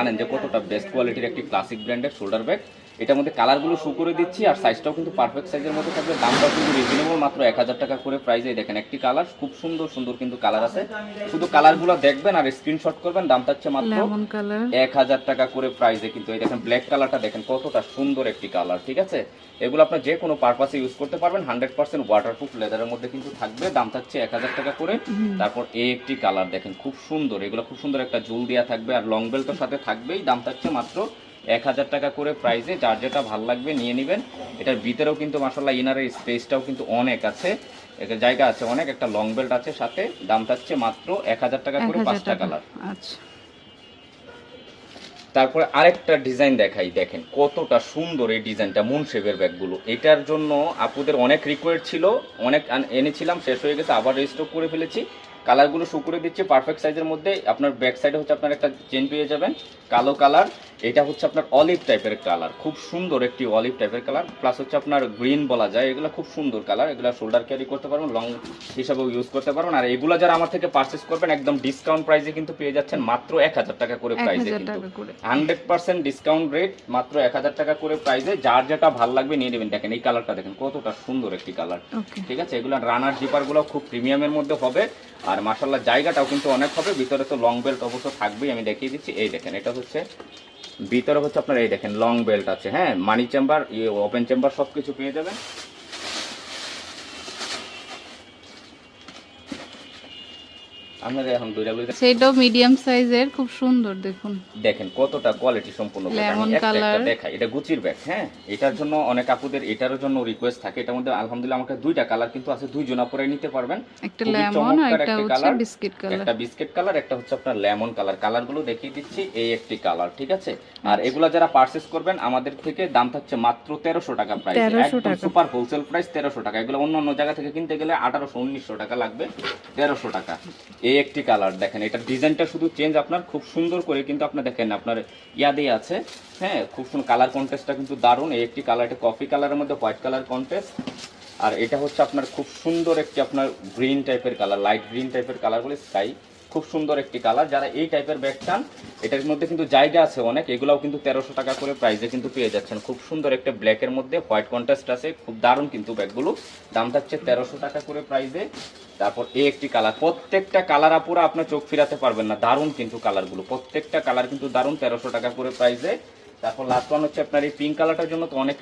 জানেন যে কতটা বেস্ট কোয়ালিটির একটি ক্লাসিক ব্র্যান্ডের শোল্ডার ব্যাগ। এটার মধ্যে কালারগুলো শো করে দিচ্ছি, আর সাইজটাও কিন্তু পারফেক্ট সাইজের মধ্যে থাকবে। দামটাও কিন্তু রিজনেবল, মাত্র 1000 টাকা করে প্রাইসে। দেখেন একটি কালার, খুব সুন্দর সুন্দর কিন্তু কালার আছে, শুধু কালারগুলো দেখবেন আর স্ক্রিনশট করবেন। দামটা হচ্ছে মাত্র লেমন কালার 1000 টাকা করে প্রাইসে। কিন্তু এই দেখেন ব্ল্যাক কালারটা দেখেন কতটা সুন্দর একটি কালার, ঠিক আছে। এগুলো আপনার যে কোনো পারপাসে ইউজ করতে পারবেন। 100% ওয়াটারপ্রুফ লেদারের মধ্যে কিন্তু থাকবে। দাম থাকছে 1000 টাকা করে। তারপর এই একটি কালার দেখেন খুব সুন্দর, এগুলো খুব সুন্দর একটা ঝুল দেওয়া থাকবে আর লং বেল্টের সাথে থাকবেই। দাম থাকছে মাত্র 1000 টাকা করে প্রাইসে। যার যেটা ভালো লাগবে নিয়ে নেবেন। এটার ভিতরেও কিন্তু মাশাআল্লাহ ইনারের স্পেসটাও কিন্তু অনেক আছে, একটা জায়গা আছে অনেক, একটা লং বেল্ট আছে সাথে। দাম থাকছে মাত্র 1000 টাকা করে, 5টা কালার। আচ্ছা তারপরে আরেকটা ডিজাইন দেখাই, দেখেন কতটা সুন্দর এই ডিজাইনটা, মুন শেপের ব্যাগগুলো। এটার জন্য আপুদের অনেক রিকোয়েস্ট ছিল, অনেক এনেছিলাম, শেষ হয়ে গেছে, আবার রিস্টক করে ফেলেছি। কালারগুলো শো করে দিচ্ছে পারফেক্ট সাইজের মধ্যে। আপনার ব্যাক সাইডে হচ্ছে আপনার একটা চেন পেয়ে যাবেন কালো কালার। এটা হচ্ছে আপনার অলিভ টাইপের কালার, খুব সুন্দর একটি অলিভ টাইপের কালার, প্লাস হচ্ছে আপনার গ্রিন বলা যায়। এগুলো খুব সুন্দর কালার, এগুলো শোল্ডার ক্যারি করতে পারবেন, লং হিসাবেও ইউজ করতে পারবেন। আর এগুলো যারা আমার থেকে পারচেস করবেন একদম ডিসকাউন্ট প্রাইসে কিন্তু পেয়ে যাচ্ছেন মাত্র 1000 টাকা করে প্রাইসে। কিন্তু 100% ডিসকাউন্ট রেট, মাত্র 1000 টাকা করে প্রাইসে। যার যেটা ভালো লাগবে নিয়ে নেবেন। দেখেন এই কালারটা দেখেন কতটা সুন্দর একটি কালার, ঠিক আছে। এগুলো রানার জিপারগুলো খুব প্রিমিয়ামের মধ্যে হবে, আর মাশাআল্লাহ জায়গাটাও কিন্তু অনেক হবে। ভিতরে তো লং বেল্ট অবশ্য থাকবেই, আমি দেখিয়ে দিচ্ছি। এই দেখেন এটা হচ্ছে ভিতরে হচ্ছে আপনার, এই দেখেন লং বেল্ট আছে, হ্যাঁ, মানি চেম্বার, ওপেন চেম্বার সব কিছু পেয়ে যাবেন। আপনাদের এখন সেটাও মিডিয়াম সাইজের, খুব সুন্দর দেখুন। দেখেন কতটা কোয়ালিটি সম্পূর্ণ। লেমন কালার দেখা, এটা গুচির ব্যাগ, হ্যাঁ। এটার জন্য অনেক আপুদের এটার জন্য রিকোয়েস্ট থাকে। এটার মধ্যে আলহামদুলিল্লাহ আমাকে দুইটা কালার কিন্তু আছে, দুইজন পরে নিতে পারবেন। একটা লেমন আর একটা হচ্ছে বিস্কিট কালার, একটা বিস্কিট কালার, একটা হচ্ছে আপনার লেমন কালার। কালারগুলো দেখিয়ে দিচ্ছি, এই একটি কালার, ঠিক আছে। আর এগুলা যারা পারচেজ করবেন আমাদের থেকে, দাম থাকছে মাত্র 1300 টাকা প্রাইস, একদম সুপার হোলসেল প্রাইস 1300 টাকা। এগুলো অন্য অন্য জায়গা থেকে কিনতে গেলে 1800-1900 টাকা লাগবে, 1300 টাকা। এই একটি কালার দেখেন, এটা ডিজাইনটা শুধু চেঞ্জ, আপনার খুব সুন্দর করে কিন্তু আপনার দেখেন আপনার ইয়াদে আছে, হ্যাঁ, খুব সুন্দর কালার কন্টেস্টটা কিন্তু দারুণ। এই একটি কালার, এটা কফি কালারের মধ্যে হোয়াইট কালার কন্টেস্ট। আর এটা হচ্ছে আপনার খুব সুন্দর একটি আপনার গ্রিন টাইপের কালার, লাইট গ্রিন টাইপের কালার বলে স্কাই, খুব সুন্দর একটি কালার। যারা এই টাইপের ব্যাগ চান, এটার মধ্যে কিন্তু জায়গা আছে অনেক। এগুলাও কিন্তু 1300 টাকা করে প্রাইসে কিন্তু পেয়ে যাচ্ছেন। খুব সুন্দর একটা ব্ল্যাকের মধ্যে হোয়াইট কন্ট্রাস্ট আছে, খুব দারুণ কিন্তু ব্যাগগুলো। দাম থাকছে 1300 টাকা করে প্রাইসে। তারপর এই একটি কালার, প্রত্যেকটা কালার আপুরা আপনার চোখ ফিরাতে পারবেন না, দারুণ কিন্তু কালারগুলো, প্রত্যেকটা কালার কিন্তু দারুণ, 1300 টাকা করে প্রাইসে। তারপর লাস্ট ওয়ান হচ্ছে আপনার এই পিঙ্ক কালারটার জন্য তো অনেক